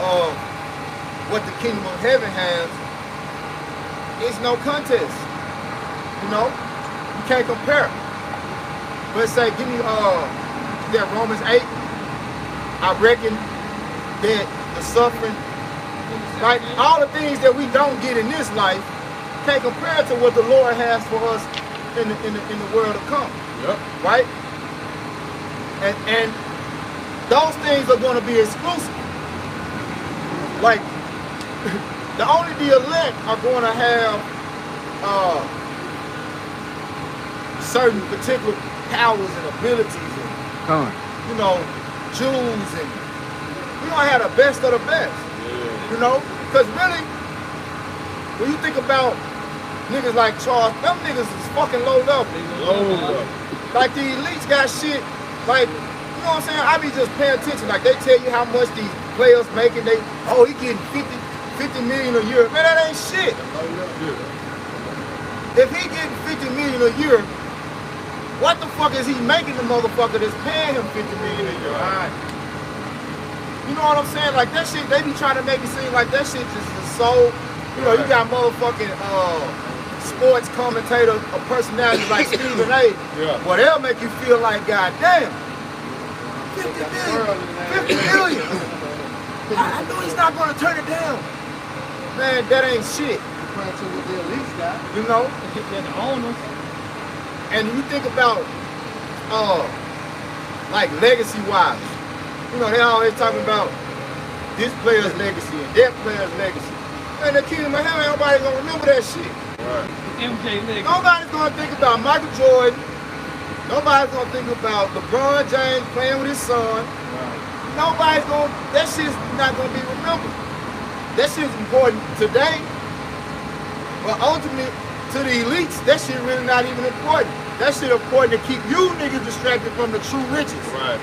of what the kingdom of heaven has, it's no contest. You know, you can't compare. Let's say, give me that Romans 8. I reckon that the suffering, right, all the things that we don't get in this life can't compare to what the Lord has for us in the world to come. Yep. Right? And those things are going to be exclusive. Like, only the elect are going to have certain particular powers and abilities and, you know, jewels, and we don't have the best of the best. Yeah. You know? Because really, when you think about niggas like Charles, them niggas is fucking low level. Like the elites got shit, like, you know what I'm saying? I be just paying attention. Like, they tell you how much these players making. He getting 50 million a year. Man, that ain't shit. If he getting 50 million a year, what the fuck is he making the motherfucker that's paying him 50 million a year? Right. You know what I'm saying? Like, that shit, they be trying to make it seem like that shit just is so, you know, you got motherfucking sports commentator, a personality like Stephen A. Yeah. Well, they'll make you feel like, goddamn, 50 million. I know he's not gonna turn it down. Man, that ain't shit. You know? The owners. And you think about, like, legacy-wise. You know, they always talking about this player's legacy and that player's legacy. Man, the kingdom of heaven, nobody's gonna remember that shit. Right. MJ legacy. Nobody's gonna think about Michael Jordan. Nobody's gonna think about LeBron James playing with his son. Right. Nobody's gonna, that shit's not gonna be remembered. That shit's important today, but ultimately, to the elites, that shit really not even important. That shit important to keep you niggas distracted from the true riches. Right.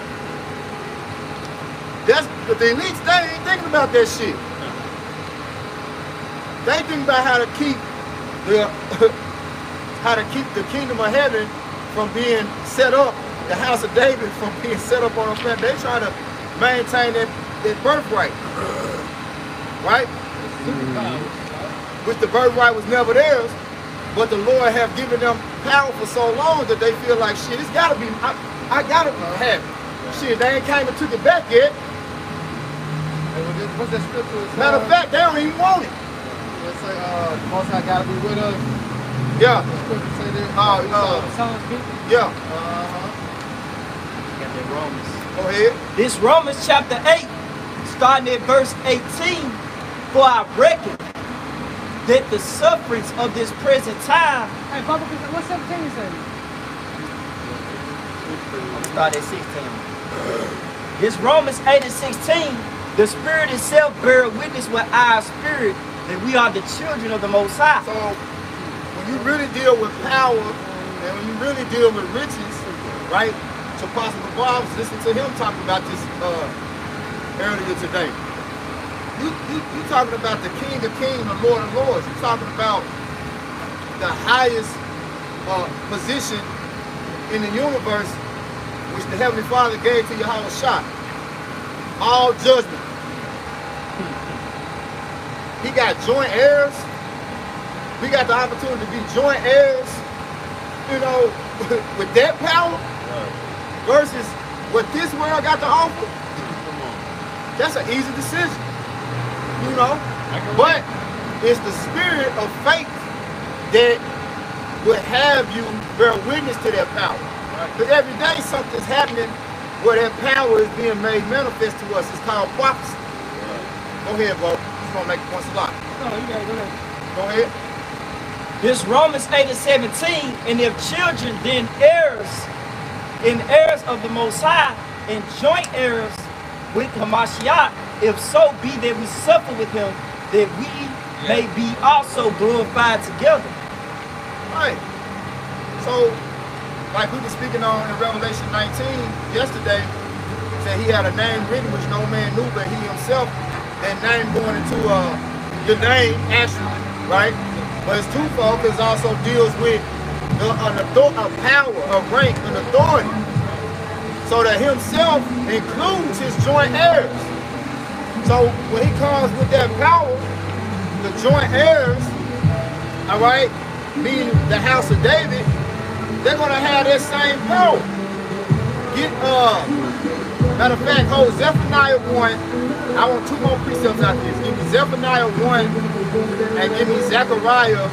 But the elites, they ain't thinking about that shit. They think about how to keep the kingdom of heaven from being set up, the house of David from being set up on a planet. They try to maintain that birthright. Right? Which the birthright was never theirs, but the Lord have given them power for so long that they feel like, shit, it's gotta be, I gotta have it. Shit, they ain't came and took it back yet. What's that scripture? Matter of fact, they don't even want it. Let's say, Most High gotta be with us. Yeah. Yeah. Got that Romans. Go ahead. This Romans chapter 8, starting at verse 18. For I reckon that the sufferings of this present time. Hey, Papa, what 17 you say? I'm start at 16. This Romans 8 and 16. The Spirit itself beareth witness with our spirit that we are the children of the Most High. So, when you really deal with power, and when you really deal with riches, right? So, Apostle Bob was listening to him talking about this earlier today. You talking about the King of Kings, the Lord of Lords. You're talking about the highest position in the universe, which the Heavenly Father gave to Yahweh Shah. All judgment. He got joint heirs. We got the opportunity to be joint heirs, you know, with that power versus what this world got to offer. That's an easy decision. You know, but it's the spirit of faith that would have you bear witness to that power. Because every day something's happening where that power is being made manifest to us. It's called prophecy. Go ahead, bro. Just gonna make points a lot. No, you got it. Go ahead. This Romans 8 and 17, and if children, then heirs, and heirs of the Most High, and joint heirs with Hamashiach, if so be that we suffer with him, that we may be also glorified together. Right. So, like we were speaking on in Revelation 19 yesterday, said he had a name written which no man knew but he himself. That name going into the name actually, right? But it's twofold because it also deals with a power, a rank, an authority. So that himself includes his joint heirs. So when he comes with that power, the joint heirs, all right, meaning the house of David, they're gonna have that same power. Get matter of fact, hold Zephaniah 1. I want 2 more precepts out this. Give me Zephaniah 1 and give me Zechariah,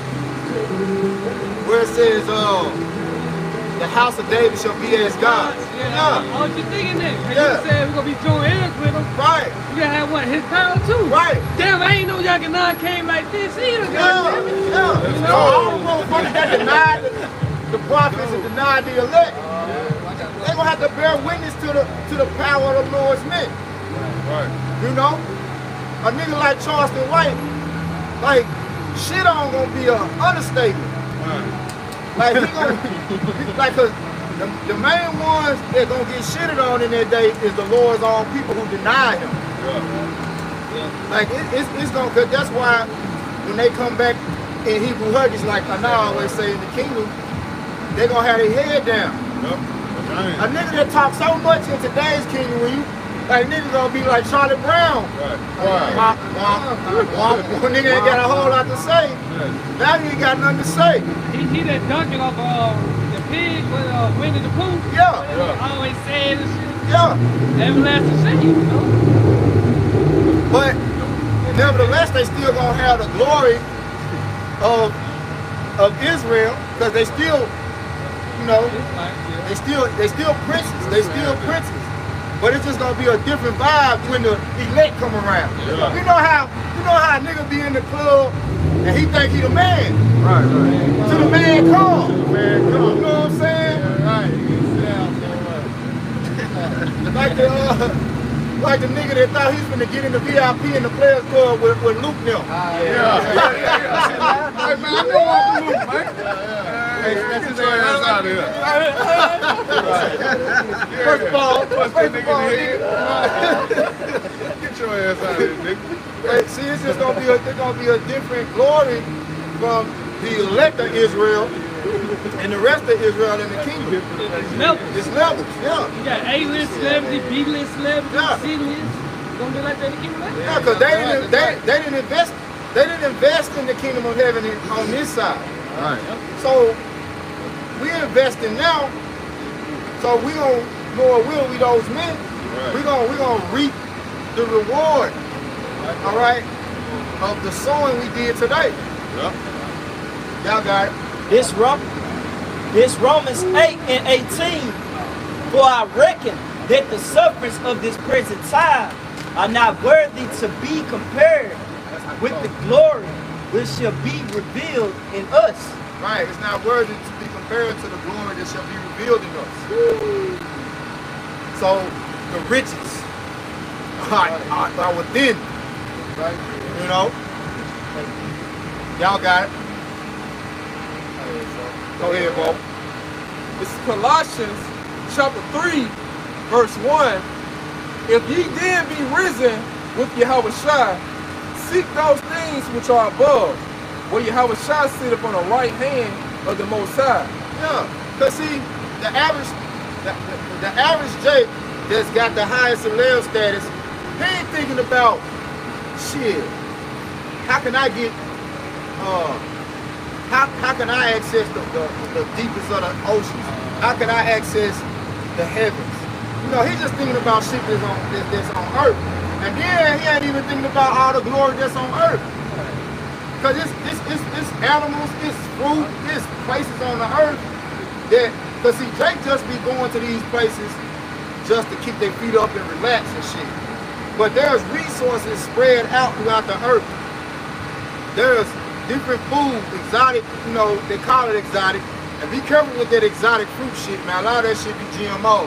where it says the house of David shall be as God. Yeah. I was just thinking that. Yeah. You said we're gonna be joint heirs with him. Right. You gotta have what? His power too. Right. Damn, I ain't know Yakinan came like this either. Yeah. You So all the motherfuckers that denied the prophets and denied the elect, they're gonna have to bear witness to the power of the Lord's men. Right. You know? A nigga like Charleston White, like, shit on gonna be an understatement. Like, he gonna, like, cause the main ones that gonna get shitted on in that day is the Lord's own people who deny him. Like, it's gonna, cause that's why when they come back in Hebrew Huggies, like I always say in the kingdom, they gonna have their head down. A nigga that talks so much in today's kingdom, when you, like, nigga gonna be like Charlie Brown. One nigga ain't got a whole lot to say. Now he ain't got nothing to say. He that dunking off the pig with Winnie the Pooh. Yeah. Always saying and shit. Yeah. Everlasting shame, you know? But nevertheless, they still gonna have the glory of Israel, because they still, you know, they still princes. They still princes. But it's just gonna be a different vibe when the elect come around. Yeah. You know how a nigga be in the club and he think he the man. Right. Till the man come. The man come. You know what I'm saying? Like the nigga that thought he was gonna get in the VIP in the Players Club with Luke now. Hey man, I know what Luke, man. Hey, get your ass out of here. First of all, Get your ass out of here, nigga. see, it's just gonna be a different glory from the elect of Israel and the rest of Israel in the kingdom. It's levels. It's levels, yeah. You got A-list celebrity, B-list celebrity, Yeah. C-list. Gonna be like that in the kingdom. Yeah, because they didn't invest in the kingdom of heaven on this side. Right. So we're investing now. So we gonna, Lord will, we those men. Right. We gonna reap the reward. All right, of the sowing we did today. Yep. Y'all got it. This Romans 8 and 18. For I reckon that the sufferings of this present time are not worthy to be compared with the glory which shall be revealed in us. Right, it's not worthy to be compared to the glory that shall be revealed in us. So the riches are within. Right. You know? Y'all got it. Go ahead, Bo. It's Colossians chapter 3, verse 1. If ye then be risen with Yahushua, seek those things which are above, where Yahushua sitteth on the right hand of the Most High. Yeah, because see, the average Jake that's got the highest celeb status, he ain't thinking about, shit, how can I get, how can I access the deepest of the oceans? How can I access the heavens? You know, he's just thinking about shit that's on earth. And then he ain't even thinking about all the glory that's on earth. Because it's animals, it's fruit, it's places on the earth that, because see, Jake just be going to these places just to keep their feet up and relax and shit. But there's resources spread out throughout the earth. There's different food, exotic, you know, they call it exotic. And be careful with that exotic fruit shit, man. A lot of that shit be GMO.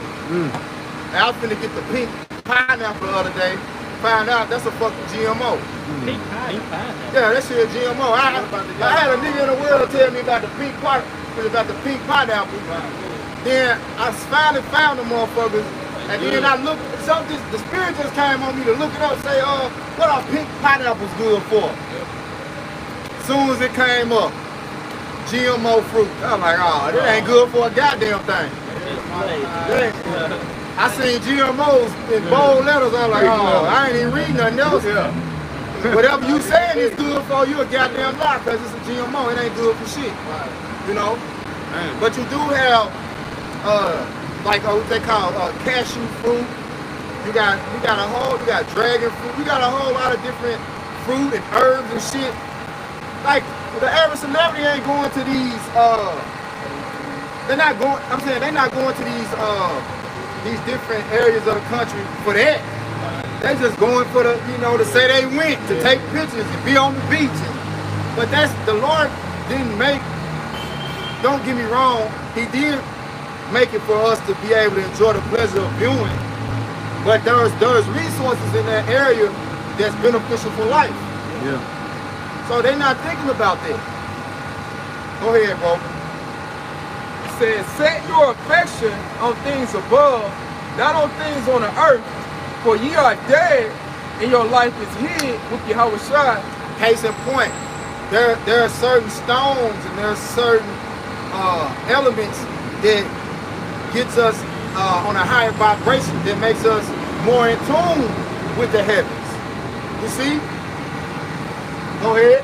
And I was finna get the pink pineapple the other day. Find out that's a fucking GMO. Pink pineapple. Yeah, that shit is GMO. I had a nigga in the world tell me about the pink pineapple. Then I finally found the motherfuckers. And then I looked, the spirit just came on me to look it up, say, what are pink pineapples good for? Soon as it came up, GMO fruit. I'm like, oh, that ain't good for a goddamn thing. I seen GMOs in bold letters. I'm like, oh, I ain't even reading none nothing else. Yeah. Whatever you saying is good for you, a goddamn lie, because it's a GMO. It ain't good for shit. You know? But you do have, like what they call cashew fruit. You got dragon fruit. You got a whole lot of different fruit and herbs and shit. Like the average celebrity ain't going to these. They're not going to these different areas of the country for that. They just going for the, to say they went, to take pictures and be on the beach. But the Lord didn't make. Don't get me wrong. He did make it for us to be able to enjoy the pleasure of viewing. But there's resources in that area that's beneficial for life. Yeah. So they're not thinking about that. Go ahead, bro. It says, set your affection on things above, not on things on the earth, for ye are dead, and your life is hid with Yahweh Shai. Case in point, there are certain stones and there are certain elements that gets us on a higher vibration, that makes us more in tune with the heavens. You see? Go ahead.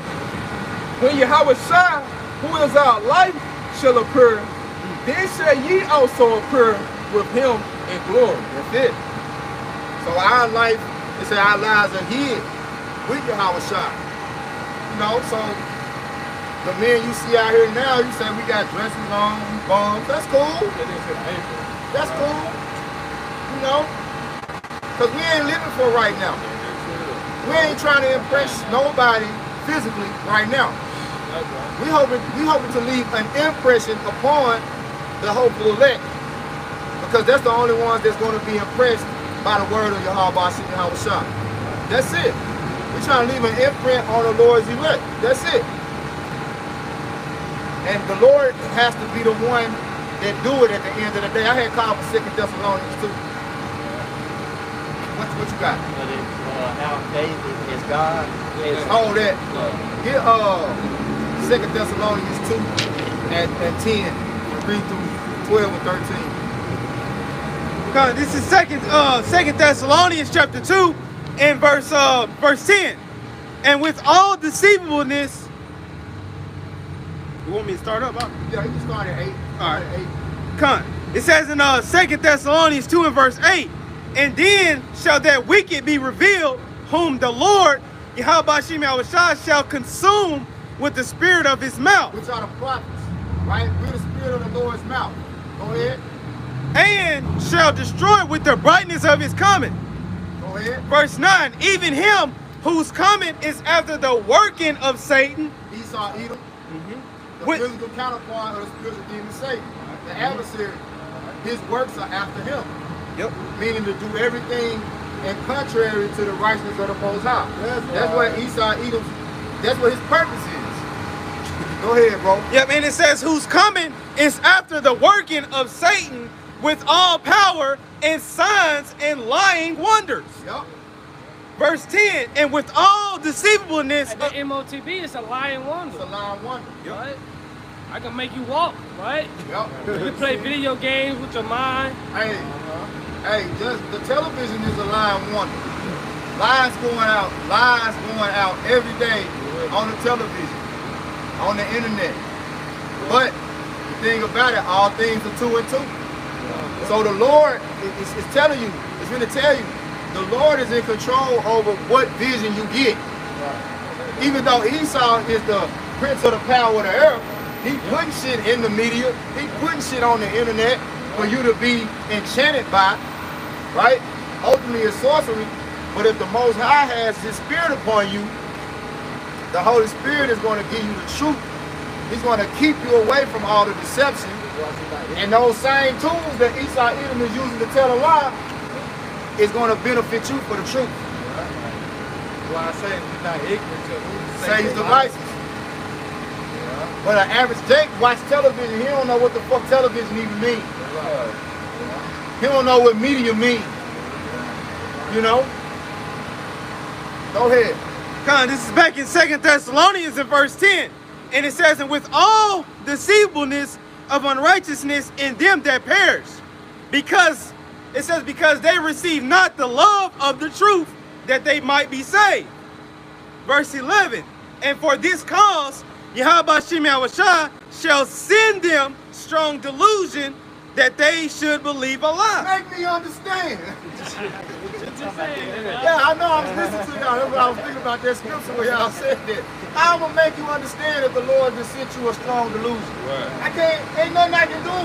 When Yahweh Shai, who is our life, shall appear, then shall ye also appear with him in glory. That's it. So our life, they say our lives are hid with Yahweh Shai. So the men you see out here now, you say we got dresses on, bombs. That's cool. That's cool. Because we ain't living for right now. We ain't trying to impress nobody physically right now. We hoping to leave an impression upon the hopeful elect. Because that's the only ones that's going to be impressed by the word of Yahweh Shai. That's it. We're trying to leave an imprint on the Lord's elect. That's it. And the Lord has to be the one that do it at the end of the day. I had called for 2 Thessalonians 2. What you got? But it's how David is God. Oh, that. Get 2 Thessalonians 2 and 10. Read through 12 and 13. This is Second Thessalonians chapter 2 and verse 10. And with all deceivableness, you want me to start up? Huh? Yeah, you can start at 8. All right. It says in 2 Thessalonians 2 and verse 8, and then shall that wicked be revealed, whom the Lord, Yahweh Shai, shall consume with the spirit of his mouth. Which are the prophets, right? We're the spirit of the Lord's mouth. Go ahead. And shall destroy with the brightness of his coming. Go ahead. Verse 9, even him whose coming is after the working of Satan. Esau, Edom. The physical counterpart of the spiritual demon Satan. The adversary. His works are after him. Yep. Meaning to do everything and contrary to the righteousness of the Most High. That's what Esau, Edom, that's what his purpose is. Go ahead, bro. Yep, and it says whose coming is after the working of Satan with all power and signs and lying wonders. Yep. Verse 10, and with all deceivableness. And the MOTB is a lying wonder. It's a lying wonder. Right? I can make you walk, right? Yep. You play video games with your mind. Hey, just the television is a lying wonder. Lies going out every day on the television, on the internet. But the thing about it, all things are 2 and 2. So the Lord is telling you, it's going to tell you, the Lord is in control over what vision you get. Even though Esau is the prince of the power of the earth, he putting shit in the media, he putting shit on the internet for you to be enchanted by, right? Ultimately it's sorcery, but if the Most High has his spirit upon you, the Holy Spirit is going to give you the truth. He's going to keep you away from all the deception. And those same tools that Esau Edom is using to tell a lie is going to benefit you for the truth. Why I say you're not ignorant to who Say his devices. But an average Jake watch television, he don't know what the fuck television even means. He don't know what media means. You know? Go ahead. This is back in 2 Thessalonians in verse 10. And it says, and with all deceivableness of unrighteousness in them that perish. Because, it says, because they receive not the love of the truth, that they might be saved. Verse 11, and for this cause, Yahweh Shai shall send them strong delusion that they should believe a lie. Make me understand. Yeah, I know I was listening to y'all. That's what I was thinking about that scripture where y'all said that. How am I gonna make you understand if the Lord just sent you a strong delusion? Right. I can't, ain't nothing I can do.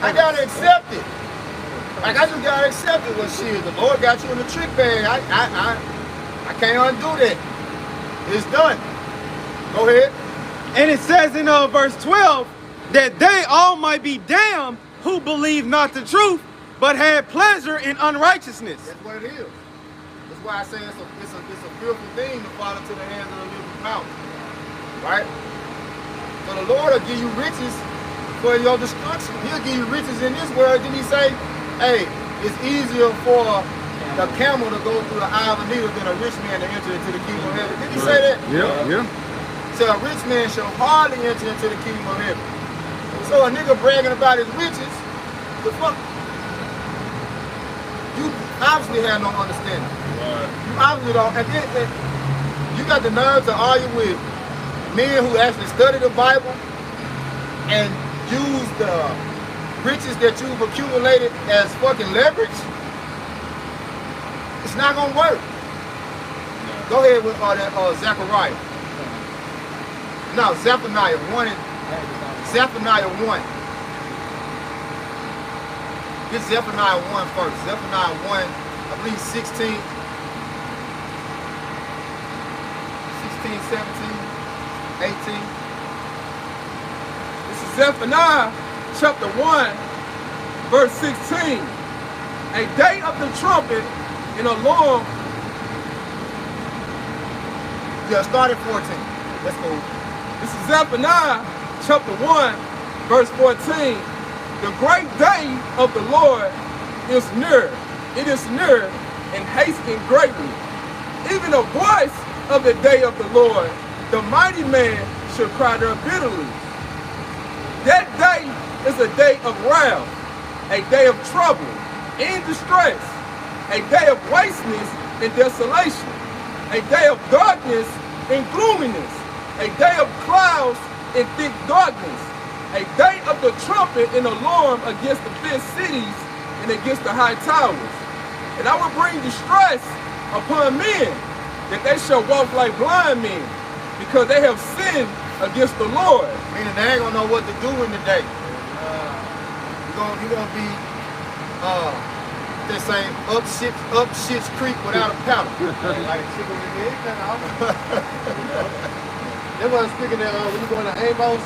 I gotta accept it. Like I just gotta accept it. Well, shit, the Lord got you in the trick bag. I can't undo that. It's done. Go ahead. And it says in verse 12 that they all might be damned who believe not the truth, but had pleasure in unrighteousness. That's what it is. That's why I say it's a fearful thing to fall into the hands of the living power. Right? So the Lord will give you riches for your destruction. He'll give you riches in this world. Didn't he say, hey, it's easier for the camel to go through the eye of a needle than a rich man to enter into the kingdom of heaven? Didn't he say that? Yeah. So a rich man shall hardly enter into the kingdom of heaven. So a nigga bragging about his riches, the fuck? You obviously have no understanding. Right. You obviously don't. And you got the nerve to argue with men who actually study the Bible and use the riches that you've accumulated as fucking leverage. It's not gonna work. Go ahead with all that Zechariah. No, Zephaniah 1 and Zephaniah 1. Get Zephaniah 1 first. Zephaniah 1, I believe 16, 17, 18. This is Zephaniah chapter 1, verse 16. A day of the trumpet in a long. Yeah, start at 14. Let's go. This is Zephaniah chapter 1, verse 14. The great day of the Lord is near. It is near and hastening greatly. Even the voice of the day of the Lord, the mighty man shall cry there bitterly. That day is a day of wrath, a day of trouble and distress, a day of wasteness and desolation, a day of darkness and gloominess, a day of clouds and thick darkness, a day of the trumpet and alarm against the fenced cities and against the high towers. And I will bring distress upon men, that they shall walk like blind men, because they have sinned against the Lord. Meaning they ain't gonna know what to do in the day. You're gonna be they say up shit's creek without a paddle. Like chicken with the egg. They was speaking that when you go to Amos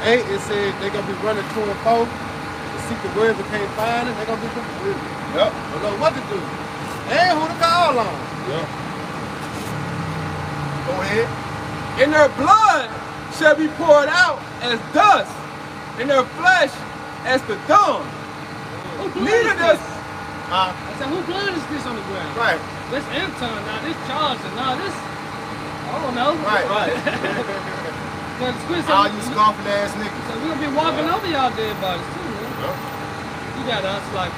8, it said they're gonna be running to and fro to seek the word, but can't find it. They're gonna be confused. Yep. Don't know what to do. And who to call on. Yep. Go ahead. And their blood shall be poured out as dust, and their flesh as the dung. Neither does I said, who blood is this on the ground? Right. This Anton, now this Charles, and now this, I don't know. Right. But Squid All said, you scoffing ass niggas. so we're going to be walking over y'all dead bodies too, man. Yep. You got us like,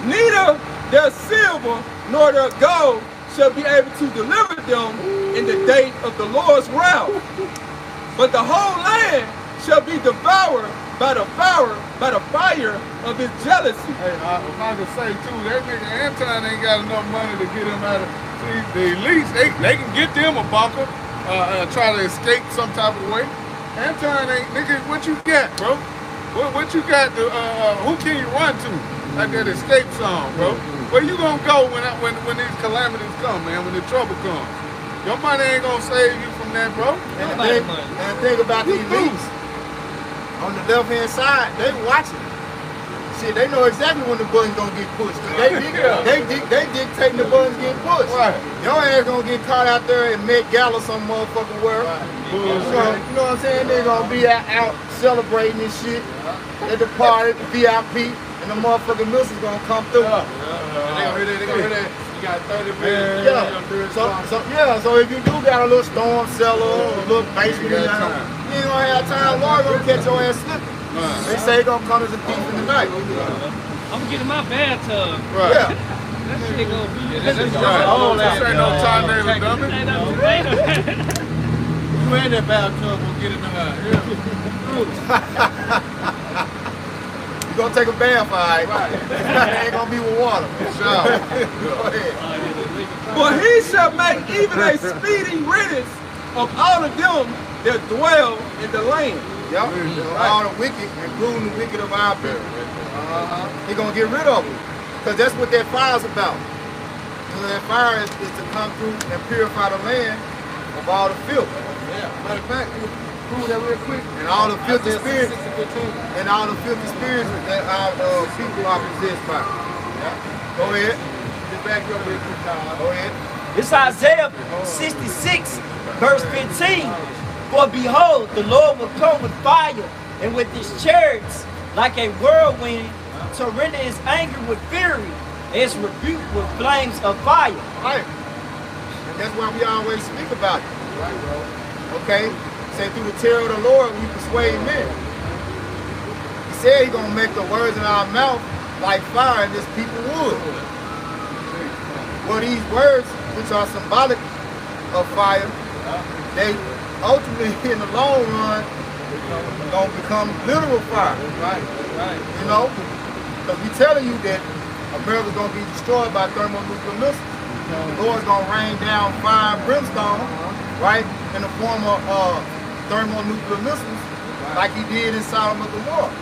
neither their silver nor their gold shall be able to deliver them in the day of the Lord's wrath. But the whole land shall be devoured by the fire of his jealousy. Hey, if I could say too, that nigga Anton ain't got enough money to get him out of. See, the elites, they can get them a bunker, try to escape some type of way. Anton ain't, nigga, what you got, bro? What you got to, who can you run to? Like that escape song, bro. Where you gonna go when these calamities come, man, when the trouble comes? Your money ain't gonna save you from that, bro. And the thing about the elites, on the left hand side, they watching. Shit, they know exactly when the button's gonna get pushed. They dictating the buttons getting pushed. Right. Your ass gonna get caught out there in Met Gala some motherfucking world. You know what I'm saying? They gonna be out celebrating this shit at the party, the VIP, and the motherfucking missiles gonna come through. They gonna hear that. You got 30 billion. So if you do got a little storm cellar, a little basement in your house, you ain't gonna have time. Lord gonna catch your ass slipping. They say he gonna come as a thief in the night. I'm getting my bathtub. Yeah. That shit go. This ain't no tornado, dummy. Ain't no tornado. You in that bathtub, we'll get in the house. You gonna take a bath, all right? It ain't gonna be with water. Sure. Go ahead. For he shall make even a speedy riddance of all of them that dwell in the land. Yep. All the wicked, including the wicked of our people. He gonna get rid of them. Because that's what that fire's about. Because that fire is to come through and purify the land of all the filth. Yeah. Matter of fact, you prove that real quick. And all the filthy Isaiah spirits. 6:15. And all the filthy spirits that our people are possessed by. Go ahead. Just back you up real quick, Kyle. Go ahead. It's Isaiah 66, verse 15. For behold, the Lord will come with fire and with his chariots like a whirlwind, to render his anger with fury, his rebuke with flames of fire. Right. And that's why we always speak about it. Right, bro. Okay? Say through the terror of the Lord we persuade men. He said he's gonna make the words in our mouth like fire and this people wood. Well, these words, which are symbolic of fire, they ultimately in the long run gonna become literal fire. Right, right. You know? Because we telling you that America's gonna be destroyed by thermonuclear missiles. The Lord's gonna rain down fire and brimstone, right, in the form of thermonuclear missiles, like he did in Sodom and Gomorrah.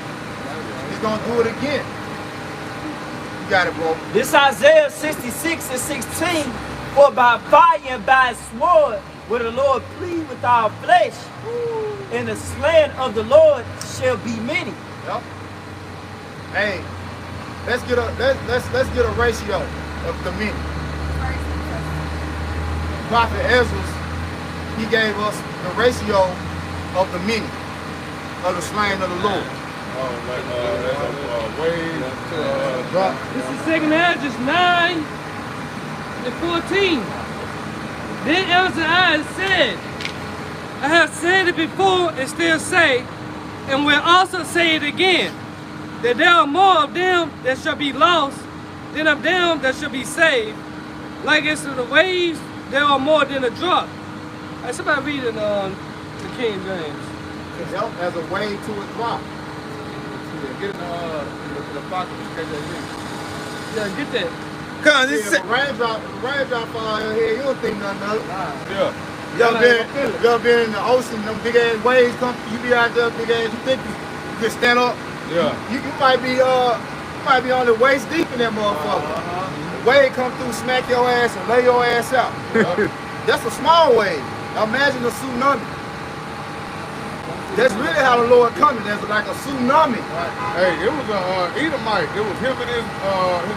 He's gonna do it again. You got it, bro. This Isaiah 66 and 16. For by fire and by sword will the Lord plead with our flesh, and the slain of the Lord shall be many. Yep. Hey, let's get a ratio of the many. Prophet Ezra, he gave us the ratio of the many, of the slain of the Lord. This is 2nd Ezra 9 and 14. Then Ezra said, I have said it before and still say, and will also say it again, that there are more of them that shall be lost than of them that shall be saved. Like as to the waves, there are more than a drop. Hey, somebody reading the King James. Yep, as a way to a drop. Get in the pocket, Yeah, get that. Cause Yeah, this if a raindrop fall on your head, you don't think nothing of it. Yeah. You ever been in the ocean, them big ass waves come, you be out there, big ass, you think you can stand up? Yeah. You might be only waist deep in that motherfucker. The wave come through, smack your ass and lay your ass out. That's a small wave. Now imagine a tsunami. That's really how the Lord coming. There's like a tsunami. Hey, it was a Edomite. It was him and his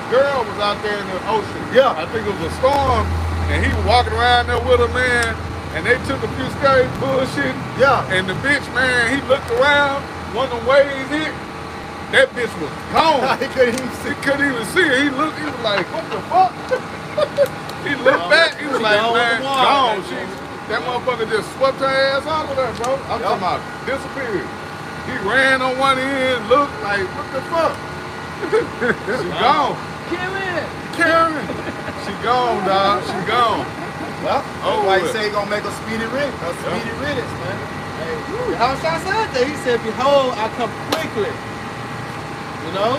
girl was out there in the ocean. Yeah. I think it was a storm, and he was walking around there with her, man, and they took a few scary bullshit. Yeah. And the bitch, man, he looked around, one of the waves hit, that bitch was gone. He couldn't even see. He couldn't even see her. He was like, what the fuck? He looked back, he was like, man, gone. That motherfucker just swept her ass out of there, bro. I'm talking about disappeared. He ran on one end, looked like, what the fuck? She gone. Karen. She gone, dog. She gone. Well, Oh, like yeah. say he gonna make a speedy riddance, man. Hey, How should I say that? He said, behold, I come quickly. You know?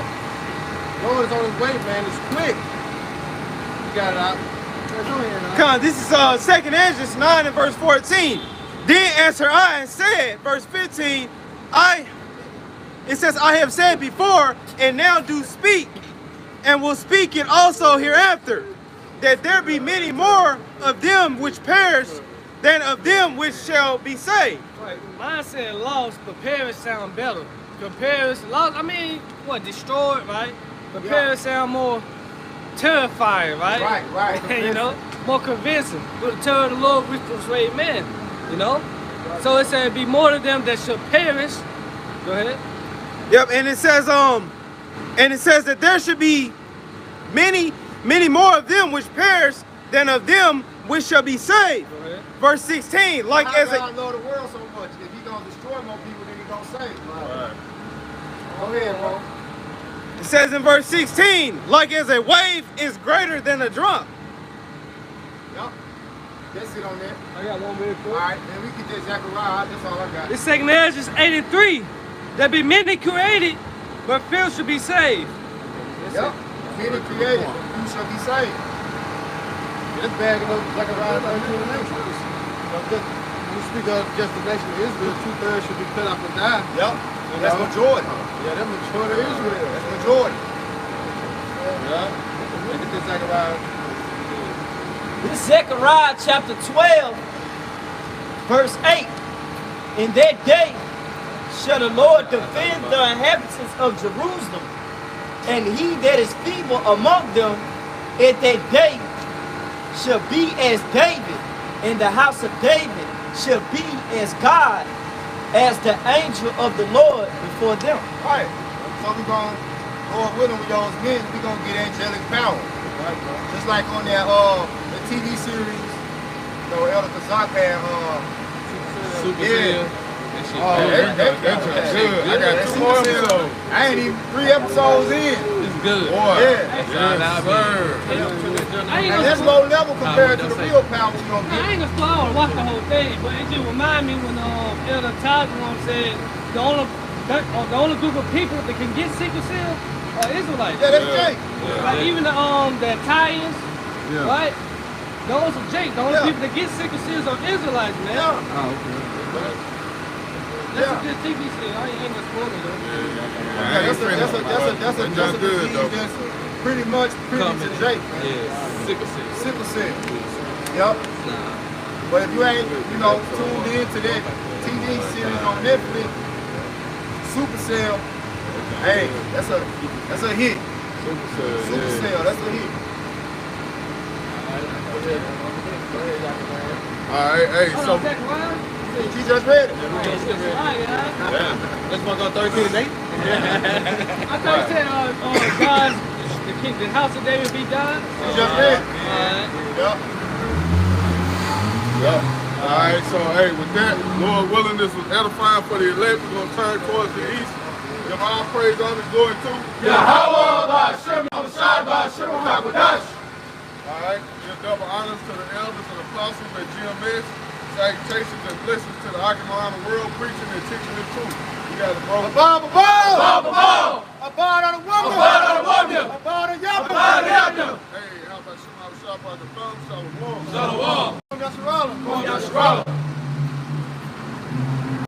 Lord is on his way, man. It's quick. You got it out. This is 2nd Ezra 9 and verse 14. Then answered I and said, verse 15, it says, I have said before, and now do speak, and will speak it also hereafter, that there be many more of them which perish than of them which shall be saved. Right. Mine said lost, but perish sound better. Because perish, lost, I mean, what, destroyed, right? But perish sound more terrifying, right? Right. You know, more convincing. With the terror of the Lord, we persuade men. You know? So it said, be more of them that shall perish. Go ahead. Yep, and it says that there should be many more of them which perish than of them which shall be saved. Go ahead. Verse 16, like How as God love the world so much? If he gonna destroy more people than he gonna save. Right. Go ahead, bro. It says in verse 16, like as a wave is greater than a drum. Yup. That's it on that. I got one minute. All right, then we get that Zechariah. That's all I got. This second Ezra 8 and 3. There be many created, but few should be saved. Yep. Many created, you shall be saved. This bag of Zechariah 13 and 8. When you speak of just the nation of Israel, 2/3 should be cut off and die. Yep. That's majority. Yeah, that's majority of Israel. That's majority. Yeah. Look at this Zechariah. This Zechariah chapter 12, verse 8. In that day shall the Lord defend the inhabitants of Jerusalem, and he that is feeble among them at that day shall be as David, and the house of David shall be as God, as the angel of the Lord before them. All right. So we're going to, Lord willing, with those men, we're going to get angelic power. Right, bro? Just like on that the TV series, Elder Kazak had, Super yeah. Oh, that's good. I got 2 more episodes. I ain't even 3 episodes in. It's good. Boy. Yeah. Yes, sir. And that's low level compared to the real power we're going to I get. ain't gonna slow down and watch the whole thing, but it just remind me when Elder Tyrone said the only group of people that can get sickle cell are Israelites. Yeah, that's Jake. Like even the Italians, right? Those are Jake. The only people that get sickle cells are Israelites, man. Yeah. Oh, okay. That's a good TV series. I ain't gonna spoil it though. Yeah, that's a disease that's pretty much pretty to Jake, man. Yeah, sickle cell. Sickle cell. Yep. But if you ain't, tuned into that TV series on Netflix, Super Cell, hey, that's a hit. Super Cell, that's a hit. All right, hey, so She just read it. Let's go 13 and 8. I thought you said God's the house of David be God. She just read it. Yep. All right, so hey, with that, Lord willing, this was edifying for the elect. We're gonna turn towards the east. Give all praise, honor, glory to Yahweh, Ba'Shem, Messiah, Ba'Shem, HaKadosh. All right, give double honors to the elders and apostles at GMS. Salutations and blessings to the around the world preaching and teaching the truth. We got the brother. Above, Above on the woman. Above on Yahweh. Hey, how about Shema Shabbat the thumb? Shalom. Shalom. Yasharala.